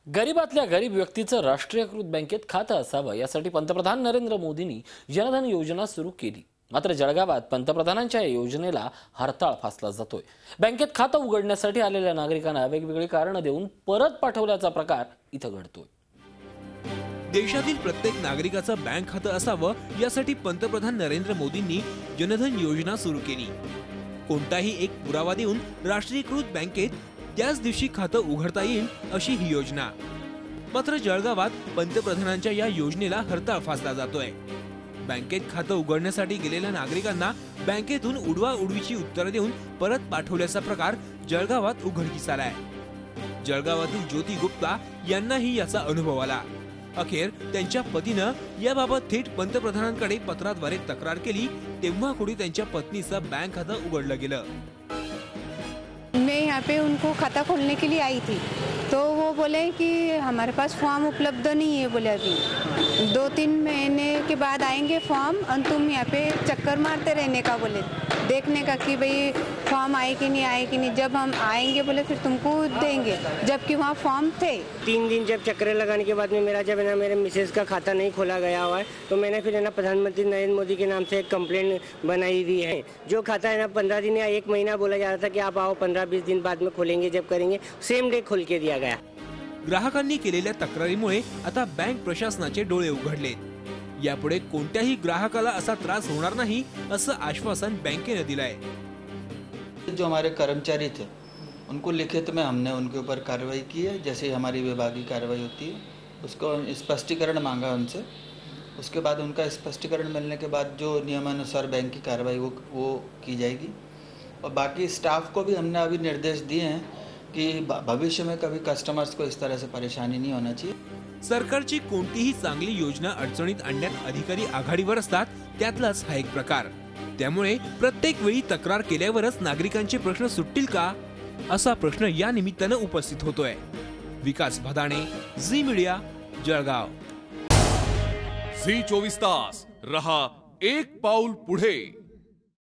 गरिबातल्या गरीब व्यक्तीचं राष्ट्रीयकृत बँकेत खातं असावं यासाठी पंतप्रधान नरेंद्र मोदींनी जनधन योजना सुरू केली। मात्र जळगावात पंतप्रधानांच्या या योजनेला हरताळ फासला जातोय। बँकेत खातं उघडण्यासाठी आलेल्या नागरिकांना वेगवेगळी कारणं देऊन परत पाठवल्याचा प्रकार इथं घडतोय। देशातील प्रत्येक नागरिकाचं बँक खातं असावं यासाठी पंतप्रधान नरेंद्र मोदींनी जनधन योजना सुरू केली। कोणताही एक पुरावा देऊन राष्ट्रीयकृत बँकेत त्याच दिवशी खातं उघडता येईल अशी ही योजना। मात्र जळगावात पंतप्रधानांच्या या योजनेला हरताळ फासला जातोय। बँकेत खातं उघडण्यासाठी गेलेल्या नागरिकांना बँकेतून उडवाउडवीची उत्तरं देऊन परत पाठवल्याचा प्रकार जळगावात उघडकीस आलाय। जळगावातील ज्योती गुप्ता यांनाही याचा अनुभव आला। अखेर त्यांच्या पतीनं याबाबत थेट पंतप्रधानांकडे पत्राद्वारे तक्रार केली, तेव्हा कुठे त्यांच्या पत्नीचं बँक खातं उघडलं गेलं। मैं यहाँ पे उनको खाता खोलने के लिए आई थी, तो वो बोले कि हमारे पास फॉर्म उपलब्ध नहीं है। बोले अभी 2-3 महीने के बाद आएंगे फॉर्म, और तुम यहाँ पे चक्कर मारते रहने का, बोले देखने का कि भाई फॉर्म आए कि नहीं आए कि नहीं। जब हम आएंगे बोले फिर तुमको देंगे, जबकि वहाँ फॉर्म थे। 3 दिन जब चक्कर लगाने के बाद में मेरा जब है ना मेरे मिसेज का खाता नहीं खोला गया हुआ है, तो मैंने फिर है ना प्रधानमंत्री नरेंद्र मोदी के नाम से एक कंप्लेंट बनाई हुई है। जो खाता है ना 15 दिन या 1 महीना बोला जा रहा था कि आप आओ 15-20 दिन बाद में खोलेंगे, जब करेंगे सेम डे खोल के दिया गया। ग्राहकांनी केलेल्या तक्रारीमुळे आता बँक प्रशासनाचे डोळे उघडलेत। यापुढे कोणत्याही ग्राहकाला असा त्रास होणार नाही असं आश्वासन बँकेने दिलंय। जो हमारे कर्मचारी थे उनको लिखित में हमने उनके ऊपर कार्रवाई की है। जैसे हमारी विभागीय कार्रवाई होती है उसको स्पष्टीकरण मांगा उनसे। उसके बाद उनका स्पष्टीकरण मिलने के बाद जो नियमानुसार बैंक की कार्रवाई वो की जाएगी। और बाकी स्टाफ को भी हमने अभी निर्देश दिए हैं कि भविष्य में कभी कस्टमर्स को इस तरह से परेशानी नहीं होना चाहिए। सरकारची कोणतीही चांगली योजना अडचणीत आणण्यात अधिकारी आघाडीवर असतात, त्यातलाच हा एक प्रकार। त्यामुळे प्रत्येक वेळी तक्रार केल्यावरच नागरिकांचे प्रश्न सुटतील का, असा प्रश्न या निमित्तानं उपस्थित होतोय। Vikas Bhadane, Zee media, Jalgaon. Zee 24 तास रहा एक पाऊल पुढे।